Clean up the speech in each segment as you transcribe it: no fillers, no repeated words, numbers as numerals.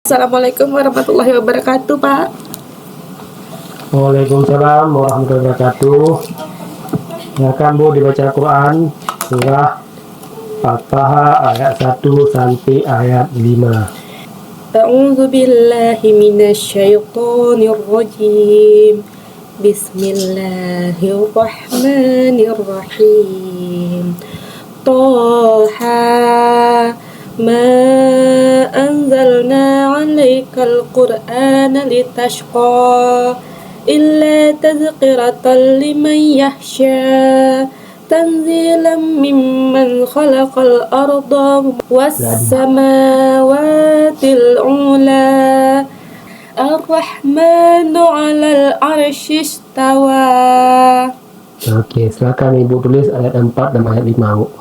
Assalamualaikum warahmatullahi wabarakatuh, Pak. Waalaikumsalam warahmatullahi wabarakatuh. Silakan Bu dibaca Quran surah Al-Fatihah ayat 1 sampai ayat 5. A'udzu billahi minasyaitonir rajim. Bismillahirrahmanirrahim. Toha ma anzalna 'alaikal qur'ana litashqa illa tadhkiratan liman yakhsha tanzilan mimman khalaqal arda was samawatil ula ar-rahmanu 'alal 'arsy istawa. Oke, silakan Ibu tulis ayat 4 dan ayat 5, Bu.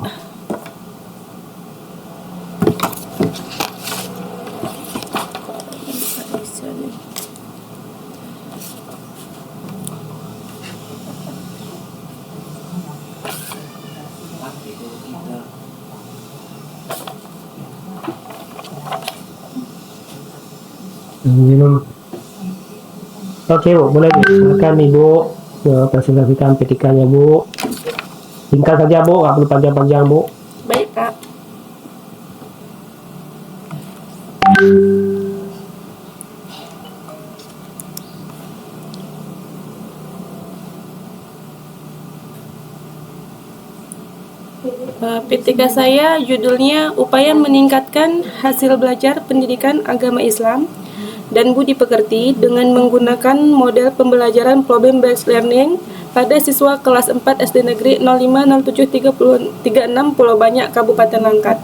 Minum. Oke Bu, boleh Bu. Silakan Ibu presentasikan petikannya Bu. Singkat saja Bu, nggak perlu panjang-panjang Bu. Baik, Kak. Petika saya judulnya Upaya Meningkatkan Hasil Belajar Pendidikan Agama Islam dan Budi Pekerti dengan menggunakan model pembelajaran problem based learning pada siswa kelas 4 SD Negeri 050736 Pulau Banyak, Kabupaten Langkat.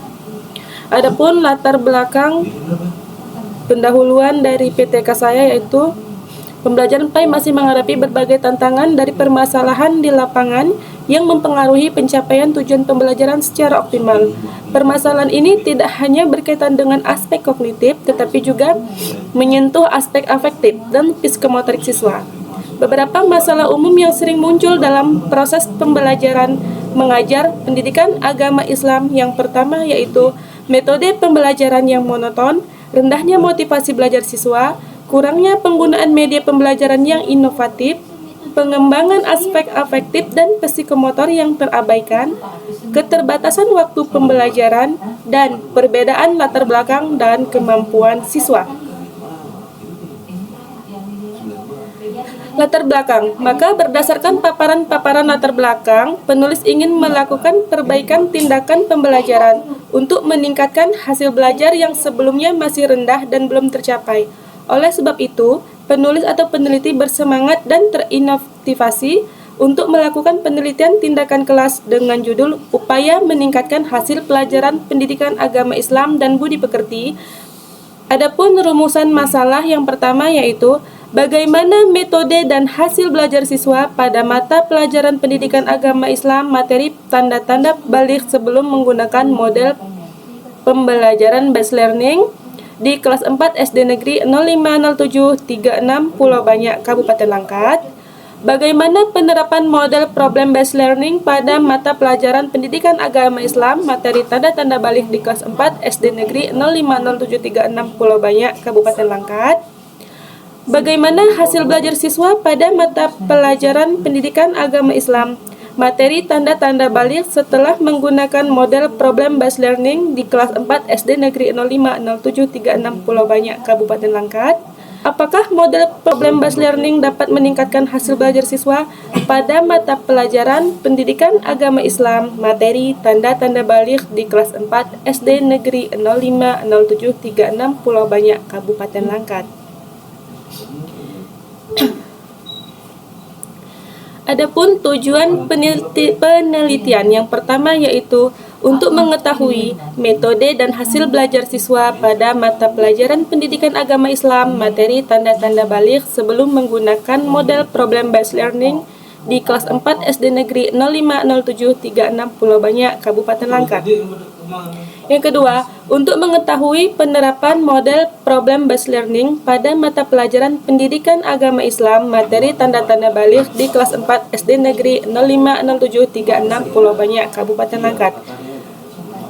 Adapun latar belakang pendahuluan dari PTK saya yaitu pembelajaran PAI masih menghadapi berbagai tantangan dari permasalahan di lapangan yang mempengaruhi pencapaian tujuan pembelajaran secara optimal. Permasalahan ini tidak hanya berkaitan dengan aspek kognitif, tetapi juga menyentuh aspek afektif dan psikomotorik siswa. Beberapa masalah umum yang sering muncul dalam proses pembelajaran mengajar pendidikan agama Islam yang pertama yaitu metode pembelajaran yang monoton, rendahnya motivasi belajar siswa, kurangnya penggunaan media pembelajaran yang inovatif, pengembangan aspek afektif dan psikomotor yang terabaikan, keterbatasan waktu pembelajaran, dan perbedaan latar belakang dan kemampuan siswa. Latar belakang, maka berdasarkan paparan-paparan latar belakang, penulis ingin melakukan perbaikan tindakan pembelajaran untuk meningkatkan hasil belajar yang sebelumnya masih rendah dan belum tercapai. Oleh sebab itu, penulis atau peneliti bersemangat dan terinovatif untuk melakukan penelitian tindakan kelas dengan judul Upaya Meningkatkan Hasil Pelajaran Pendidikan Agama Islam dan Budi Pekerti. Adapun rumusan masalah yang pertama yaitu bagaimana metode dan hasil belajar siswa pada mata pelajaran pendidikan agama Islam materi tanda-tanda balik sebelum menggunakan model pembelajaran based learning di kelas 4 SD Negeri 050736 Pulau Banyak, Kabupaten Langkat. Bagaimana penerapan model problem based learning pada mata pelajaran pendidikan agama Islam materi tanda-tanda balik di kelas 4 SD Negeri 050736 Pulau Banyak, Kabupaten Langkat. Bagaimana hasil belajar siswa pada mata pelajaran pendidikan agama Islam materi tanda-tanda balik setelah menggunakan model problem based learning di kelas 4 SD Negeri 050736 Pulau Banyak, Kabupaten Langkat. Apakah model problem based learning dapat meningkatkan hasil belajar siswa pada mata pelajaran pendidikan agama Islam materi tanda-tanda balik di kelas 4 SD Negeri 050736 Pulau Banyak, Kabupaten Langkat? Adapun tujuan penelitian yang pertama yaitu untuk mengetahui metode dan hasil belajar siswa pada mata pelajaran pendidikan agama Islam materi tanda-tanda balik sebelum menggunakan model problem based learning di kelas 4 SD Negeri 050736 Pulau Banyak, Kabupaten Langkat. Yang kedua, untuk mengetahui penerapan model problem based learning pada mata pelajaran pendidikan agama Islam materi tanda-tanda balik di kelas 4 SD Negeri 050736 Pulau Banyak, Kabupaten Langkat.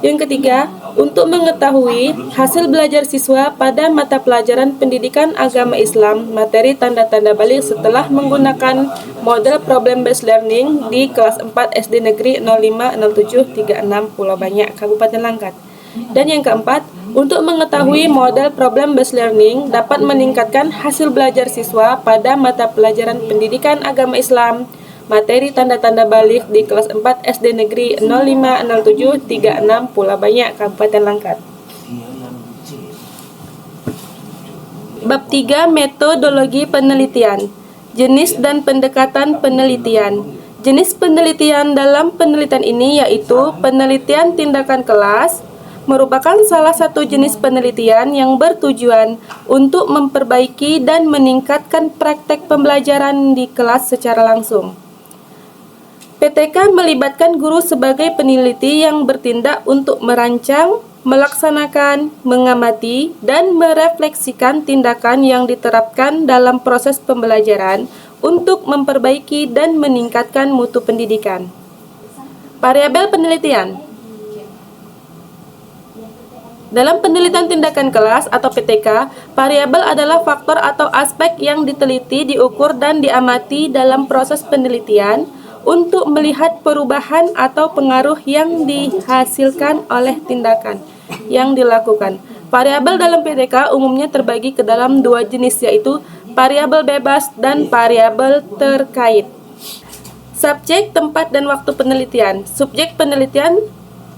Yang ketiga, untuk mengetahui hasil belajar siswa pada mata pelajaran pendidikan agama Islam, materi tanda-tanda balik setelah menggunakan model problem based learning di kelas 4 SD Negeri 050736 Pulau Banyak, Kabupaten Langkat. Dan yang keempat, untuk mengetahui model problem based learning dapat meningkatkan hasil belajar siswa pada mata pelajaran pendidikan agama Islam, materi tanda-tanda balik di kelas 4 SD Negeri 050736 Pulau Banyak, Kabupaten Langkat. Bab 3, metodologi penelitian. Jenis dan pendekatan penelitian. Jenis penelitian dalam penelitian ini yaitu penelitian tindakan kelas, merupakan salah satu jenis penelitian yang bertujuan untuk memperbaiki dan meningkatkan praktek pembelajaran di kelas secara langsung. PTK melibatkan guru sebagai peneliti yang bertindak untuk merancang, melaksanakan, mengamati, dan merefleksikan tindakan yang diterapkan dalam proses pembelajaran untuk memperbaiki dan meningkatkan mutu pendidikan. Variabel penelitian. Dalam penelitian tindakan kelas atau PTK, variabel adalah faktor atau aspek yang diteliti, diukur, dan diamati dalam proses penelitian untuk melihat perubahan atau pengaruh yang dihasilkan oleh tindakan yang dilakukan. Variabel dalam PTK umumnya terbagi ke dalam dua jenis, yaitu variabel bebas dan variabel terkait. Subjek, tempat, dan waktu penelitian. Subjek penelitian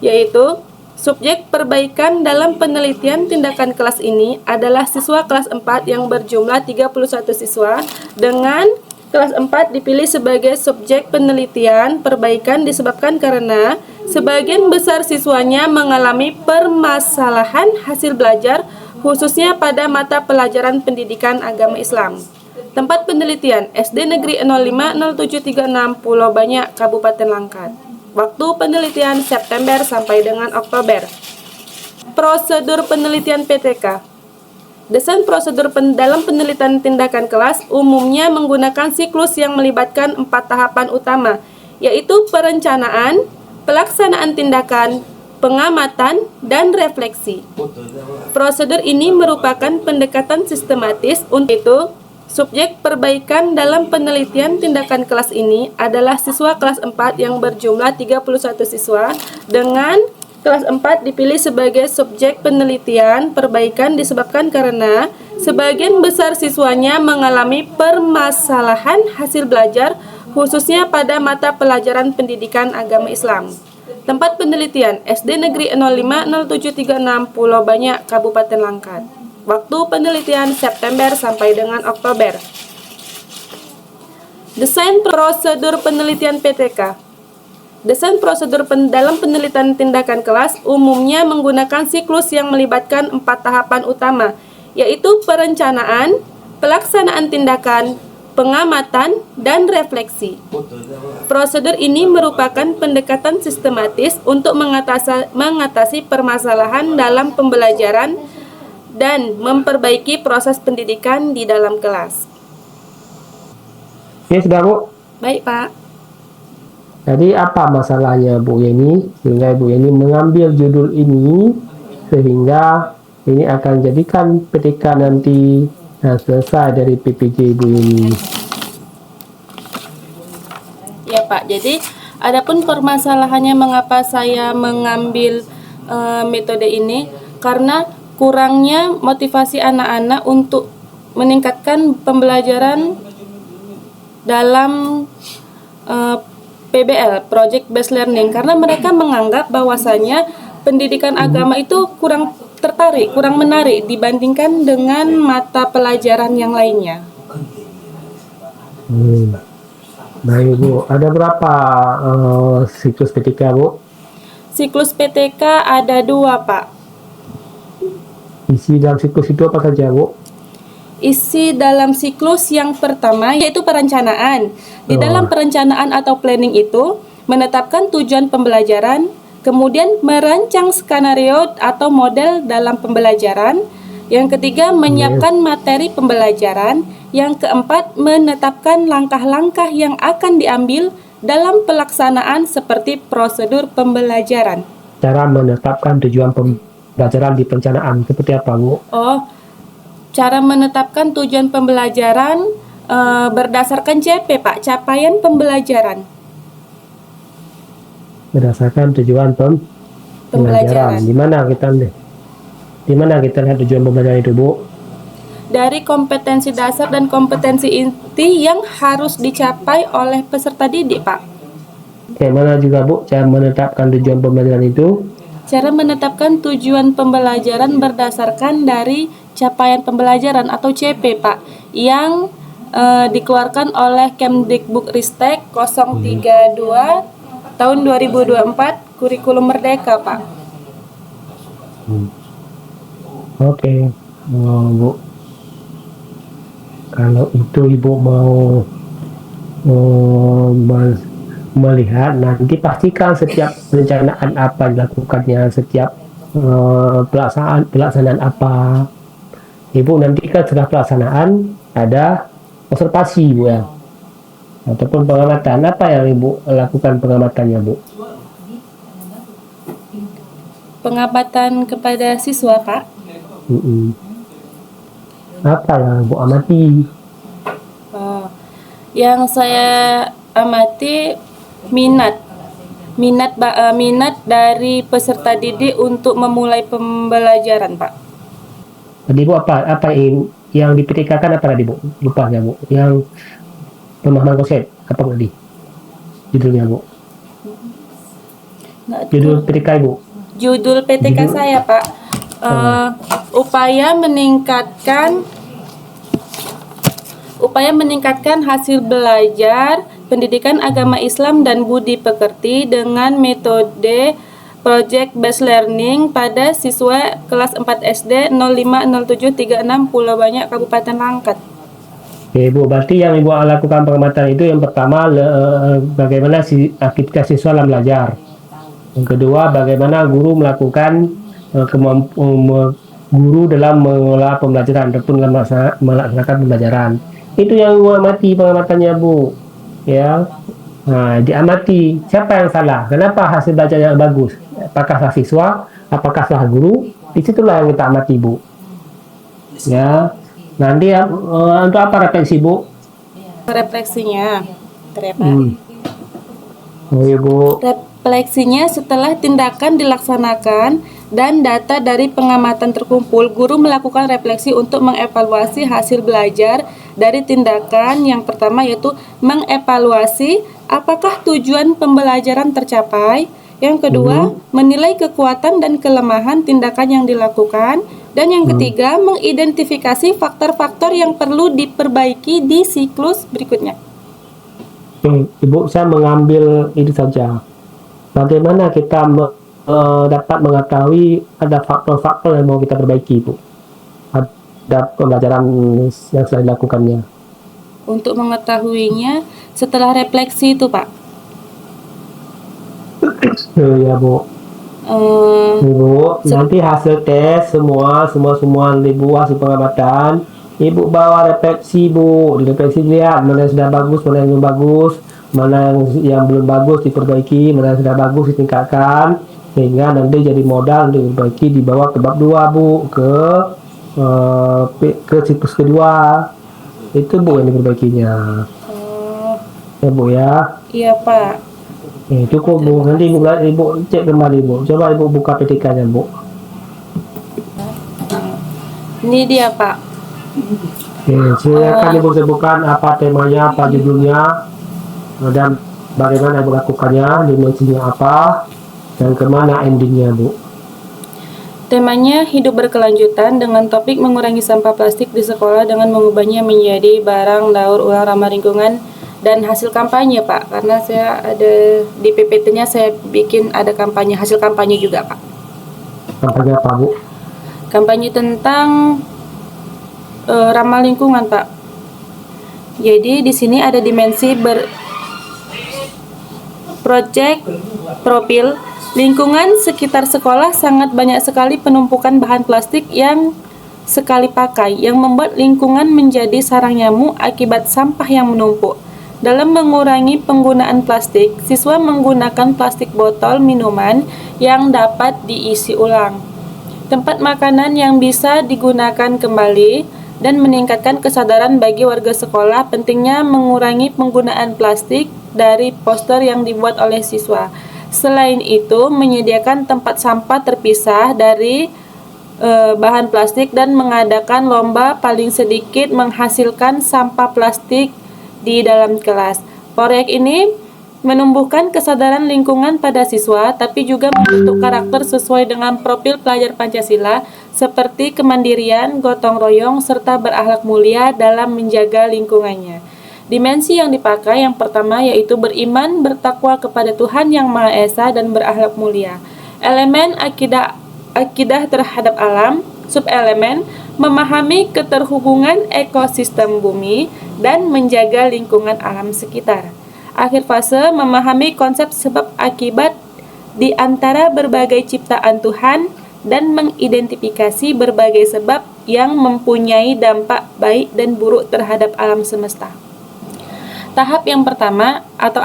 yaitu subjek perbaikan dalam penelitian tindakan kelas ini adalah siswa kelas 4 yang berjumlah 31 siswa, dengan kelas 4 dipilih sebagai subjek penelitian perbaikan disebabkan karena sebagian besar siswanya mengalami permasalahan hasil belajar khususnya pada mata pelajaran pendidikan agama Islam. Tempat penelitian SD Negeri 050736 Pulau Banyak, Kabupaten Langkat. Waktu penelitian September sampai dengan Oktober. Prosedur penelitian PTK. Desain prosedur dalam penelitian tindakan kelas umumnya menggunakan siklus yang melibatkan 4 tahapan utama, yaitu perencanaan, pelaksanaan tindakan, pengamatan, dan refleksi. Prosedur ini merupakan pendekatan sistematis untuk itu. Subjek perbaikan dalam penelitian tindakan kelas ini adalah siswa kelas 4 yang berjumlah 31 siswa, dengan kelas 4 dipilih sebagai subjek penelitian perbaikan disebabkan karena sebagian besar siswanya mengalami permasalahan hasil belajar khususnya pada mata pelajaran pendidikan agama Islam. Tempat penelitian SD Negeri 050736 Pulau Banyak, Kabupaten Langkat. Waktu penelitian September sampai dengan Oktober. Desain prosedur penelitian PTK. Desain prosedur dalam penelitian tindakan kelas umumnya menggunakan siklus yang melibatkan 4 tahapan utama, yaitu perencanaan, pelaksanaan tindakan, pengamatan, dan refleksi. Prosedur ini merupakan pendekatan sistematis untuk mengatasi permasalahan dalam pembelajaran dan memperbaiki proses pendidikan di dalam kelas. Ya, sudah Bu. Baik, Pak. Jadi apa masalahnya Bu Yeni sehingga Bu Yeni mengambil judul ini, sehingga ini akan jadikan PTK nanti selesai dari PPJ Bu Yeni. Ya, Pak. Jadi adapun permasalahannya mengapa saya mengambil metode ini, karena kurangnya motivasi anak-anak untuk meningkatkan pembelajaran dalam PBL, Project Based Learning, karena mereka menganggap bahwasanya pendidikan agama itu kurang tertarik, kurang menarik dibandingkan dengan mata pelajaran yang lainnya. Baik Bu, ada berapa siklus PTK Bu? Siklus PTK ada 2, Pak. Isi dalam siklus itu apa saja Bu? Isi dalam siklus yang pertama yaitu perencanaan. Di dalam perencanaan atau planning itu menetapkan tujuan pembelajaran, kemudian merancang skenario atau model dalam pembelajaran. Yang ketiga, menyiapkan materi pembelajaran. Yang keempat, menetapkan langkah-langkah yang akan diambil dalam pelaksanaan seperti prosedur pembelajaran. cara menetapkan tujuan pembelajaran di perencanaan seperti apa, Bu? Oh, cara menetapkan tujuan pembelajaran berdasarkan CP, Pak, capaian pembelajaran. Berdasarkan tujuan pembelajaran. Di mana kita lihat tujuan pembelajaran itu, Bu? Dari kompetensi dasar dan kompetensi inti yang harus dicapai oleh peserta didik, Pak. Kayak mana juga, Bu, cara menetapkan tujuan pembelajaran itu? Cara menetapkan tujuan pembelajaran berdasarkan dari capaian pembelajaran atau CP, Pak, yang dikeluarkan oleh Kemdikbudristek 032 tahun 2024 Kurikulum Merdeka, Pak. Oke, Bu. Kalau itu Ibu mau melihat, nanti pastikan setiap perencanaan apa dilakukannya, setiap pelaksanaan apa. Ibu nanti kan setelah pelaksanaan ada observasi, Bu, ya, ataupun pengamatan. Apa yang Ibu lakukan pengamatannya, Bu? Pengamatan kepada siswa, Pak. Apa yang Ibu amati? Yang saya amati minat dari peserta didik untuk memulai pembelajaran, Pak. Tadi Bu apa yang dipetikakan apa tadi, Bu? Lupa ya, Bu. Yang pemahaman konsep apa tadi? Judulnya, Bu. Judul PTK, Bu. Judul PTK saya, Pak. Upaya meningkatkan hasil belajar pendidikan agama Islam dan budi pekerti dengan metode Project Based Learning pada siswa kelas 4 SD 050736 Pulau Banyak, Kabupaten Langkat. Oke, Bu, berarti yang Ibu lakukan pengamatan itu yang pertama bagaimana aktivitas siswa dalam belajar. Yang kedua, bagaimana guru melakukan guru dalam mengelola pembelajaran ataupun dalam melaksanakan pembelajaran. Itu yang Ibu amati pengamatannya, Bu. Ya. Nah, diamati siapa yang salah, kenapa hasil belajar yang bagus, apakah salah siswa, apakah salah guru. Disitulah yang kita amati, Bu. Ya. Nanti untuk apa refleksi, Bu? Refleksinya, Oh, iya, Bu. Refleksinya setelah tindakan dilaksanakan dan data dari pengamatan terkumpul, guru melakukan refleksi untuk mengevaluasi hasil belajar dari tindakan yang pertama, yaitu mengevaluasi apakah tujuan pembelajaran tercapai. Yang kedua, menilai kekuatan dan kelemahan tindakan yang dilakukan. Dan yang ketiga, mengidentifikasi faktor-faktor yang perlu diperbaiki di siklus berikutnya. Ibu, saya mengambil itu saja. Bagaimana kita dapat mengetahui ada faktor-faktor yang mau kita perbaiki, Bu? Ada pembelajaran yang sudah dilakukannya. Untuk mengetahuinya setelah refleksi itu, Pak. Ya, Bu. Ibu, nanti hasil tes semua Ibu hasil pengamatan, Ibu bawa refleksi, Bu. Di refleksi lihat mana yang sudah bagus, mana yang belum bagus, mana yang belum bagus diperbaiki, mana yang sudah bagus ditingkatkan, sehingga nanti jadi modal untuk diperbaiki, dibawa ke bab 2, Bu, ke siklus kedua. Itu, Bu, yang diperbaikinya. Ya, Bu, ya. Iya, Pak. Cukup, Bu. Nanti Ibu cek kembali, Bu. Coba Ibu buka PTK-nya, Bu. Ini dia, Pak. Silakan Ibu sebutkan apa temanya, apa judulnya, dan bagaimana Ibu lakukannya, dimensinya apa, dan kemana endingnya, Bu. Temanya hidup berkelanjutan dengan topik mengurangi sampah plastik di sekolah dengan mengubahnya menjadi barang daur ulang ramah lingkungan dan hasil kampanye, Pak. Karena saya ada di PPT-nya, saya bikin ada kampanye, hasil kampanye juga, Pak. Kampanye apa, Bu? Kampanye tentang ramah lingkungan, Pak. Jadi di sini ada dimensi project profil lingkungan sekitar sekolah. Sangat banyak sekali penumpukan bahan plastik yang sekali pakai yang membuat lingkungan menjadi sarang nyamuk akibat sampah yang menumpuk. Dalam mengurangi penggunaan plastik, siswa menggunakan plastik botol minuman yang dapat diisi ulang, tempat makanan yang bisa digunakan kembali, dan meningkatkan kesadaran bagi warga sekolah pentingnya mengurangi penggunaan plastik dari poster yang dibuat oleh siswa. Selain itu, menyediakan tempat sampah terpisah dari bahan plastik dan mengadakan lomba paling sedikit menghasilkan sampah plastik di dalam kelas. Proyek ini menumbuhkan kesadaran lingkungan pada siswa, tapi juga membentuk karakter sesuai dengan profil pelajar Pancasila, seperti kemandirian, gotong royong, serta berakhlak mulia dalam menjaga lingkungannya. Dimensi yang dipakai yang pertama yaitu beriman, bertakwa kepada Tuhan Yang Maha Esa, dan berakhlak mulia. Elemen akidah terhadap alam, subelemen memahami keterhubungan ekosistem bumi dan menjaga lingkungan alam sekitar. Akhir fase memahami konsep sebab akibat di antara berbagai ciptaan Tuhan dan mengidentifikasi berbagai sebab yang mempunyai dampak baik dan buruk terhadap alam semesta. Tahap yang pertama atau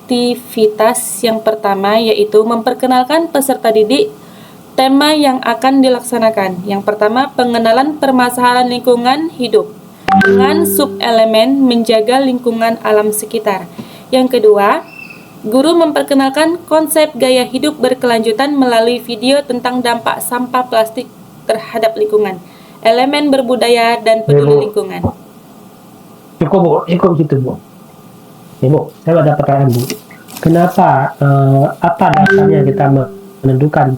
aktivitas yang pertama yaitu memperkenalkan peserta didik tema yang akan dilaksanakan. Yang pertama, pengenalan permasalahan lingkungan hidup dengan subelemen menjaga lingkungan alam sekitar. Yang kedua, guru memperkenalkan konsep gaya hidup berkelanjutan melalui video tentang dampak sampah plastik terhadap lingkungan, elemen berbudaya dan peduli lingkungan. Cukup gitu, Bu. Ya, Bu, saya ada pertanyaan, Bu. Kenapa, apa dasarnya kita menentukan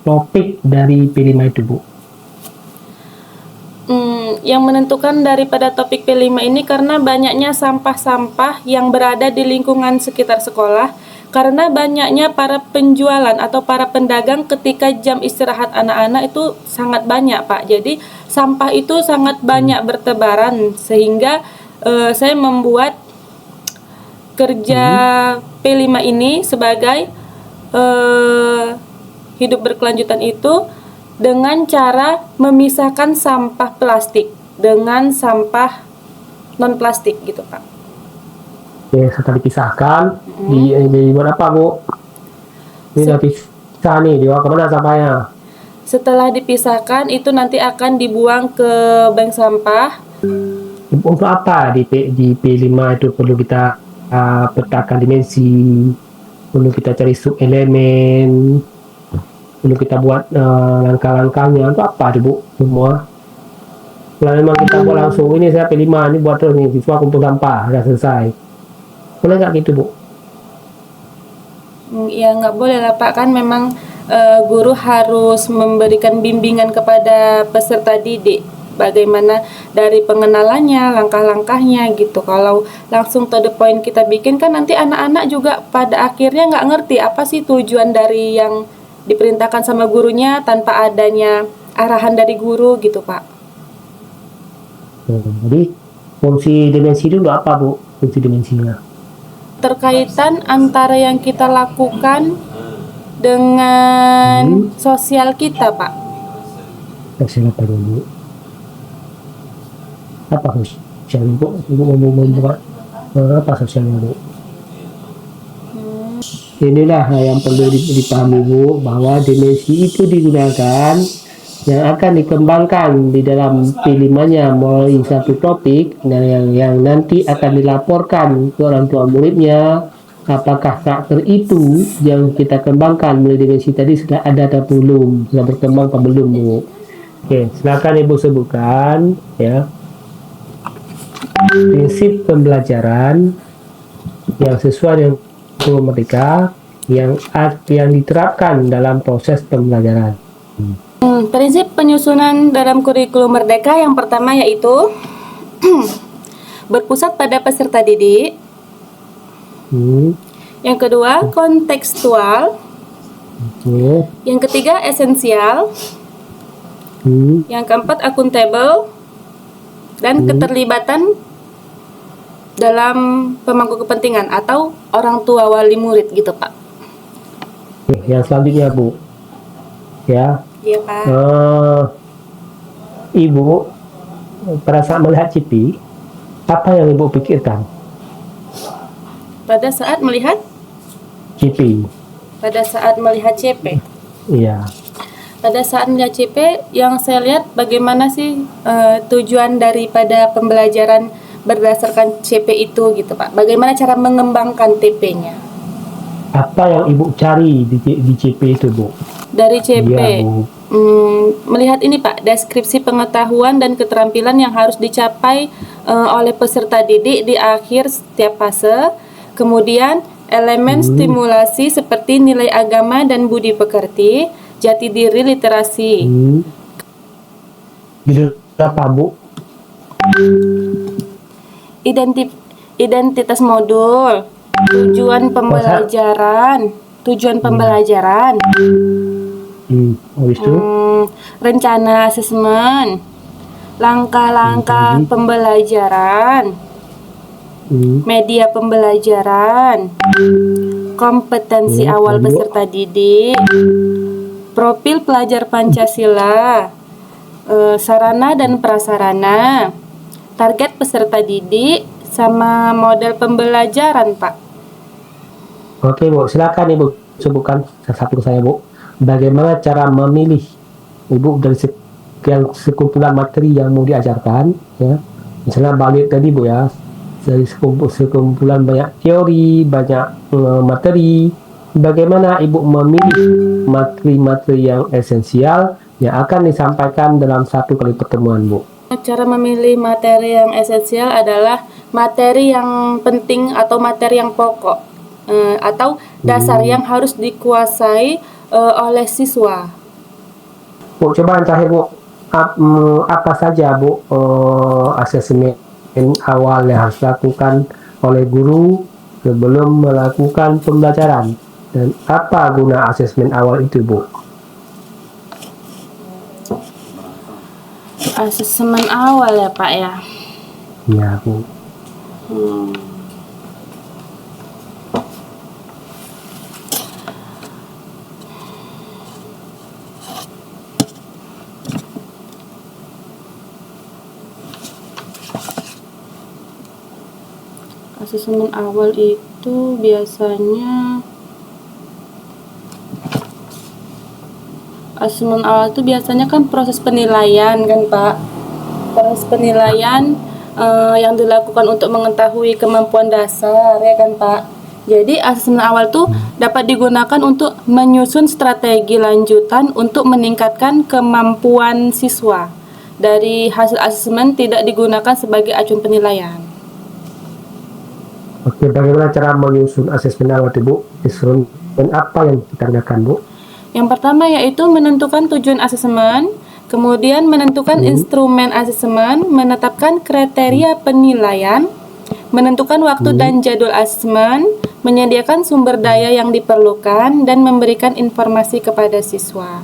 topik dari P5 itu, Bu? Yang menentukan daripada topik P5 ini karena banyaknya sampah-sampah yang berada di lingkungan sekitar sekolah, karena banyaknya para penjualan atau para pedagang ketika jam istirahat anak-anak itu sangat banyak, Pak. Jadi sampah itu sangat banyak bertebaran, sehingga saya membuat kerja P5 ini sebagai hidup berkelanjutan itu dengan cara memisahkan sampah plastik dengan sampah non plastik gitu, Pak. Oke, setelah dipisahkan, dibuat apa, Bu? Ini udah pisah nih, dibawa kemana sampahnya? Setelah dipisahkan itu nanti akan dibuang ke bank sampah. Untuk apa di P5 itu perlu kita petakan dimensi, perlu kita cari sub elemen, perlu kita buat langkah-langkahnya. Untuk apa, Bu? Semua. Kalau memang kita buat langsung, ini saya P5, ini buat terus nih, siswa kumpul sampah, udah selesai. Boleh nggak gitu, Bu? Ya nggak boleh lah, Pak, kan memang guru harus memberikan bimbingan kepada peserta didik bagaimana dari pengenalannya, langkah-langkahnya gitu. Kalau langsung to the point kita bikin kan nanti anak-anak juga pada akhirnya nggak ngerti apa sih tujuan dari yang diperintahkan sama gurunya tanpa adanya arahan dari guru gitu, Pak. Jadi fungsi dimensi dulu apa, Bu? Fungsi dimensinya? Terkaitan antara yang kita lakukan dengan sosial kita, Pak. Sosial apa dulu? Apa sosial, Bu? Ibu ngomong apa sosial, Bu? Inilah yang perlu dipahami, Bu, bahwa dimensi itu digunakan yang akan dikembangkan di dalam P5-nya melalui satu topik yang nanti akan dilaporkan ke orang tua muridnya apakah karakter itu yang kita kembangkan melalui dimensi tadi sudah ada atau belum, sudah berkembang atau belum, Bu. Oke, silakan Ibu sebutkan ya prinsip pembelajaran yang sesuai dengan kurikulum Merdeka yang diterapkan dalam proses pembelajaran. Prinsip penyusunan dalam kurikulum Merdeka yang pertama yaitu berpusat pada peserta didik. Yang kedua, kontekstual. Yang ketiga, esensial. Yang keempat, akuntabel. Dan keterlibatan dalam pemangku kepentingan atau orang tua wali murid gitu, Pak. Yang selanjutnya, Bu. Ya. Iya, Pak. Ibu pada saat melihat CP, apa yang Ibu pikirkan? Pada saat melihat CP. CP. Iya. Pada saat melihat CP, yang saya lihat bagaimana sih tujuan daripada pembelajaran berdasarkan CP itu gitu Pak. Bagaimana cara mengembangkan TP-nya? Apa yang Ibu cari di CP itu, Bu? Dari CP, Iya, Bu. melihat ini Pak, deskripsi pengetahuan dan keterampilan yang harus dicapai oleh peserta didik di akhir setiap fase. Kemudian elemen stimulasi seperti nilai agama dan budi pekerti, jati diri, literasi. Judul apa, Bu? Identitas modul, tujuan pembelajaran, Habis itu? rencana asesmen, langkah-langkah pembelajaran, media pembelajaran, kompetensi awal peserta didik, profil pelajar Pancasila, sarana dan prasarana, target peserta didik, sama model pembelajaran, Pak. Oke, Bu. Silakan Ibu sebutkan satu saya, Bu. Bagaimana cara memilih Ibu dari sekian sekumpulan materi yang mau diajarkan, ya. Misalnya balik tadi, Bu, ya. Dari sekumpulan banyak teori, banyak materi. Bagaimana Ibu memilih materi-materi yang esensial yang akan disampaikan dalam satu kali pertemuan, Bu? Cara memilih materi yang esensial adalah materi yang penting atau materi yang pokok atau dasar yang harus dikuasai oleh siswa. Bu, coba yang terakhir, Bu, apa saja, Bu, asesmen awal yang harus dilakukan oleh guru sebelum melakukan pembelajaran, dan apa guna asesmen awal itu, Bu? Asesmen awal ya Pak ya. Ya, Bu. Asesmen awal itu biasanya kan proses penilaian kan Pak. Proses penilaian yang dilakukan untuk mengetahui kemampuan dasar ya kan Pak. Jadi asesmen awal tuh dapat digunakan untuk menyusun strategi lanjutan untuk meningkatkan kemampuan siswa. Dari hasil asesmen tidak digunakan sebagai acuan penilaian. Oke, bagaimana cara menyusun asesmen awal itu, Bu? Dan apa yang dikarenakan, Bu? Yang pertama yaitu menentukan tujuan asesmen, kemudian menentukan instrumen asesmen, menetapkan kriteria penilaian, menentukan waktu dan jadwal asesmen, menyediakan sumber daya yang diperlukan, dan memberikan informasi kepada siswa.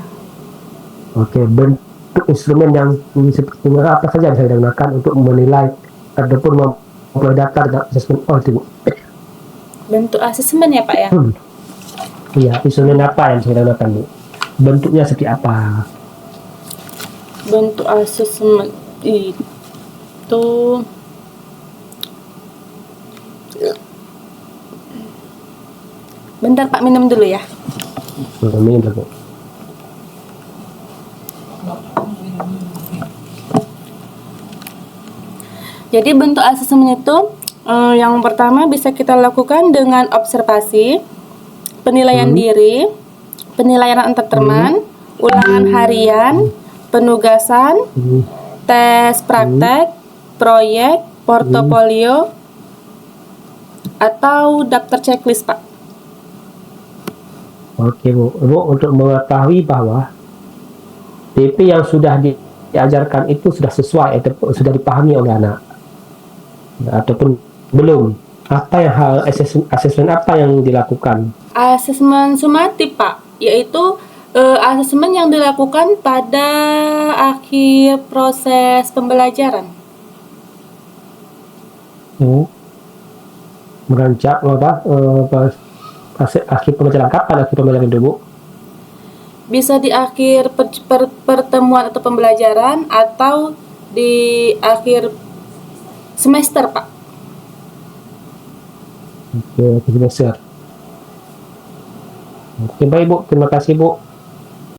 Oke, bentuk instrumen yang seperti apa saja bisa digunakan untuk menilai ataupun memulai daftar asesmen itu, Bu? Bentuk asesmen ya Pak ya? Iya, instrumen apa yang saya gunakan, Bu? Bentuknya seperti apa? Bentuk asesmen itu bentar Pak, minum dulu ya. Ini, Bu. Jadi bentuk asesmen itu yang pertama bisa kita lakukan dengan observasi, penilaian diri, penilaian antar teman, ulangan harian, penugasan, tes praktek, proyek, portofolio, atau daftar checklist, Pak. Oke, Bu. Bu, untuk mengetahui bahwa TP yang sudah diajarkan itu sudah sesuai atau sudah dipahami oleh anak, ataupun belum, apa yang asesmen apa yang dilakukan? Asesmen sumatif, Pak, yaitu asesmen yang dilakukan pada akhir proses pembelajaran. Merancak akhir pembelajaran, kapan akhir pembelajaran itu, Bu? Bisa di akhir pertemuan atau pembelajaran atau di akhir semester, Pak. Oke, kita geser. Oke, baik Bu, terima kasih Bu.